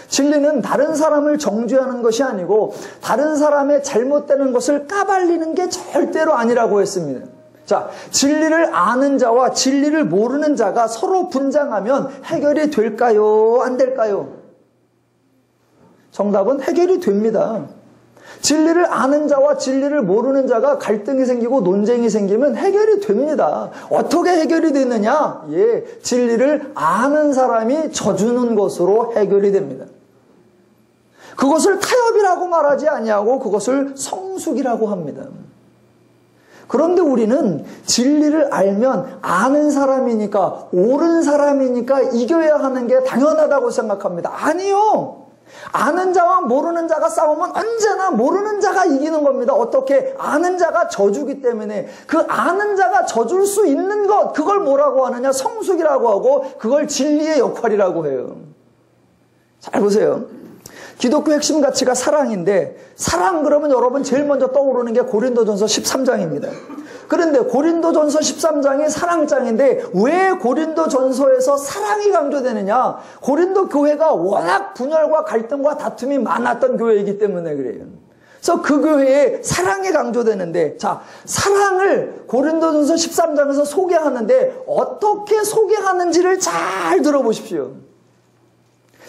진리는 다른 사람을 정죄하는 것이 아니고 다른 사람의 잘못되는 것을 까발리는 게 절대로 아니라고 했습니다. 자, 진리를 아는 자와 진리를 모르는 자가 서로 분쟁하면 해결이 될까요? 안 될까요? 정답은 해결이 됩니다. 진리를 아는 자와 진리를 모르는 자가 갈등이 생기고 논쟁이 생기면 해결이 됩니다. 어떻게 해결이 되느냐? 진리를 아는 사람이 져주는 것으로 해결이 됩니다. 그것을 타협이라고 말하지 아니하고 그것을 성숙이라고 합니다. 그런데 우리는 진리를 알면 아는 사람이니까 옳은 사람이니까 이겨야 하는 게 당연하다고 생각합니다. 아니요. 아는 자와 모르는 자가 싸우면 언제나 모르는 자가 이기는 겁니다. 어떻게? 아는 자가 져주기 때문에. 그 아는 자가 져줄 수 있는 것, 그걸 뭐라고 하느냐? 성숙이라고 하고 그걸 진리의 역할이라고 해요. 잘 보세요. 기독교 핵심 가치가 사랑인데, 사랑 그러면 여러분 제일 먼저 떠오르는 게 고린도전서 13장입니다. 그런데 고린도전서 13장이 사랑장인데 왜 고린도전서에서 사랑이 강조되느냐? 고린도 교회가 워낙 분열과 갈등과 다툼이 많았던 교회이기 때문에 그래요. 그래서 그 교회에 사랑이 강조되는데, 자, 사랑을 고린도전서 13장에서 소개하는데 어떻게 소개하는지를 잘 들어보십시오.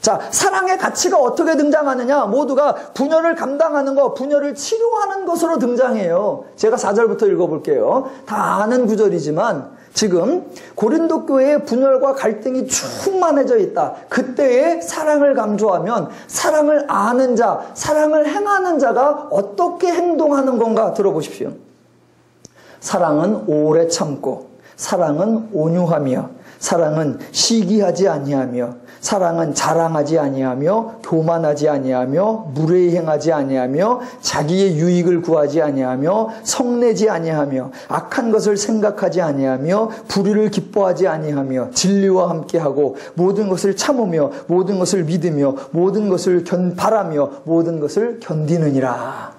자, 사랑의 가치가 어떻게 등장하느냐? 모두가 분열을 감당하는 것, 분열을 치료하는 것으로 등장해요. 제가 4절부터 읽어볼게요. 다 아는 구절이지만 지금 고린도 교회에 분열과 갈등이 충만해져 있다. 그때의 사랑을 강조하면 사랑을 아는 자, 사랑을 행하는 자가 어떻게 행동하는 건가 들어보십시오. 사랑은 오래 참고, 사랑은 온유하며, 사랑은 시기하지 아니하며, 사랑은 자랑하지 아니하며, 교만하지 아니하며, 무례히 행하지 아니하며, 자기의 유익을 구하지 아니하며, 성내지 아니하며, 악한 것을 생각하지 아니하며, 불의를 기뻐하지 아니하며, 진리와 함께하고, 모든 것을 참으며, 모든 것을 믿으며, 모든 것을 바라며, 모든 것을 견디느니라.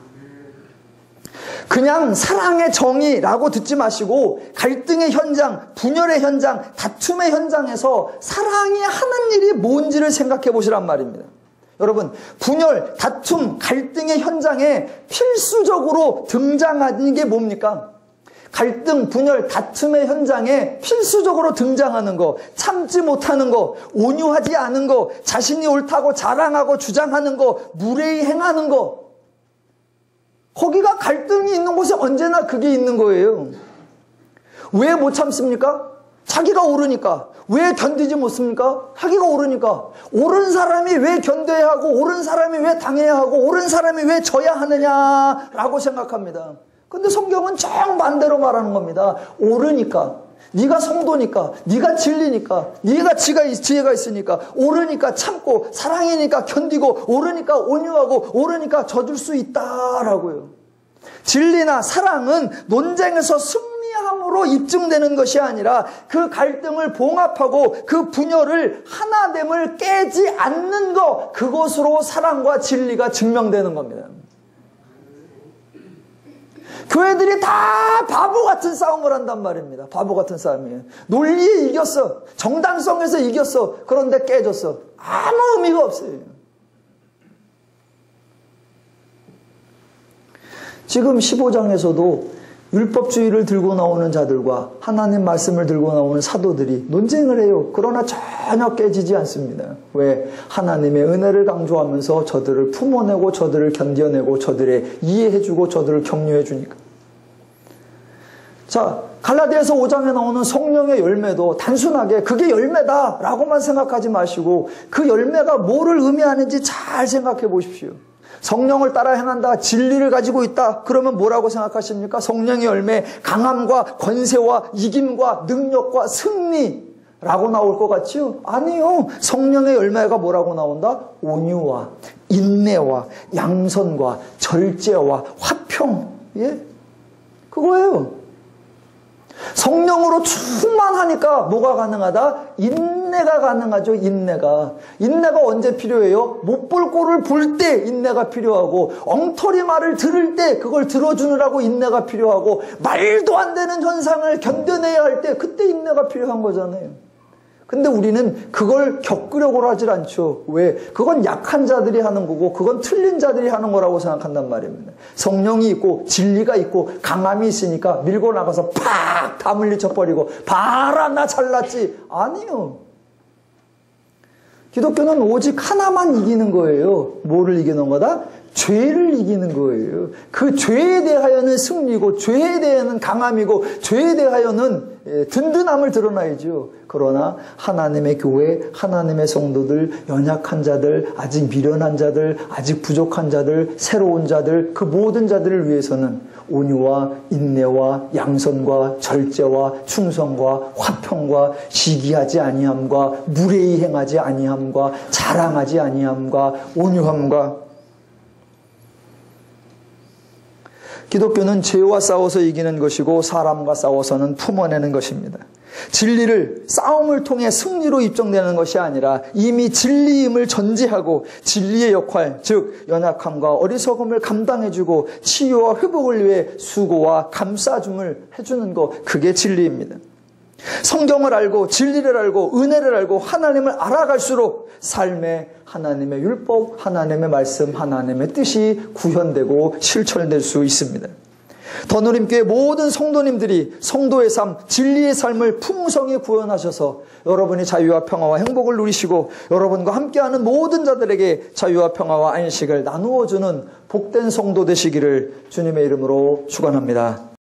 그냥 사랑의 정의라고 듣지 마시고 갈등의 현장, 분열의 현장, 다툼의 현장에서 사랑이 하는 일이 뭔지를 생각해 보시란 말입니다. 여러분, 분열, 다툼, 갈등의 현장에 필수적으로 등장하는 게 뭡니까? 갈등, 분열, 다툼의 현장에 필수적으로 등장하는 거, 참지 못하는 거, 온유하지 않은 거, 자신이 옳다고 자랑하고 주장하는 거, 무례히 행하는 거, 거기가 갈등이 있는 곳에 언제나 그게 있는 거예요. 왜 못 참습니까? 자기가 옳으니까. 왜 견디지 못습니까? 자기가 옳으니까. 옳은 사람이 왜 견뎌야 하고, 옳은 사람이 왜 당해야 하고, 옳은 사람이 왜 져야 하느냐라고 생각합니다. 근데 성경은 정반대로 말하는 겁니다. 옳으니까, 네가 성도니까, 네가 진리니까, 네가 지혜가 있으니까, 옳으니까 참고, 사랑이니까 견디고, 옳으니까 온유하고, 옳으니까 져줄 수 있다라고요. 진리나 사랑은 논쟁에서 승리함으로 입증되는 것이 아니라 그 갈등을 봉합하고 그 분열을 하나됨을 깨지 않는 것, 그것으로 사랑과 진리가 증명되는 겁니다. 교회들이 다 바보 같은 싸움을 한단 말입니다. 바보 같은 싸움이에요. 논리에 이겼어. 정당성에서 이겼어. 그런데 깨졌어. 아무 의미가 없어요. 지금 15장에서도 율법주의를 들고 나오는 자들과 하나님 말씀을 들고 나오는 사도들이 논쟁을 해요. 그러나 전혀 깨지지 않습니다. 왜? 하나님의 은혜를 강조하면서 저들을 품어내고 저들을 견뎌내고 저들의 이해해주고 저들을 격려해주니까. 자, 갈라디아서 5장에 나오는 성령의 열매도 단순하게 그게 열매다라고만 생각하지 마시고 그 열매가 뭐를 의미하는지 잘 생각해 보십시오. 성령을 따라 행한다, 진리를 가지고 있다, 그러면 뭐라고 생각하십니까? 성령의 열매, 강함과 권세와 이김과 능력과 승리라고 나올 것 같지요? 아니요. 성령의 열매가 뭐라고 나온다? 온유와 인내와 양선과 절제와 화평. 예? 그거예요. 성령으로 충만하니까 뭐가 가능하다? 인내가 가능하죠. 인내가 언제 필요해요? 못 볼 꼴을 볼 때 인내가 필요하고, 엉터리 말을 들을 때 그걸 들어주느라고 인내가 필요하고, 말도 안 되는 현상을 견뎌내야 할 때 그때 인내가 필요한 거잖아요. 근데 우리는 그걸 겪으려고 하질 않죠. 왜? 그건 약한 자들이 하는 거고 그건 틀린 자들이 하는 거라고 생각한단 말입니다. 성령이 있고 진리가 있고 강함이 있으니까 밀고 나가서 팍 다 물리쳐버리고 봐라 나 잘났지. 아니요. 기독교는 오직 하나만 이기는 거예요. 뭐를 이기는 거다? 죄를 이기는 거예요. 그 죄에 대하여는 승리고 죄에 대하여는 강함이고 죄에 대하여는 든든함을 드러나야죠. 그러나 하나님의 교회, 하나님의 성도들, 연약한 자들, 아직 미련한 자들, 아직 부족한 자들, 새로운 자들, 그 모든 자들을 위해서는 온유와 인내와 양선과 절제와 충성과 화평과 시기하지 아니함과 무례히 행하지 아니함과 자랑하지 아니함과 온유함과 기독교는 죄와 싸워서 이기는 것이고 사람과 싸워서는 품어내는 것입니다. 진리를 싸움을 통해 승리로 입증되는 것이 아니라 이미 진리임을 전제하고 진리의 역할, 즉 연약함과 어리석음을 감당해주고 치유와 회복을 위해 수고와 감싸줌을 해주는 것, 그게 진리입니다. 성경을 알고 진리를 알고 은혜를 알고 하나님을 알아갈수록 삶에 하나님의 율법, 하나님의 말씀, 하나님의 뜻이 구현되고 실천될 수 있습니다. 더누림교회 모든 성도님들이 성도의 삶, 진리의 삶을 풍성히 구현하셔서 여러분이 자유와 평화와 행복을 누리시고 여러분과 함께하는 모든 자들에게 자유와 평화와 안식을 나누어주는 복된 성도 되시기를 주님의 이름으로 축원합니다.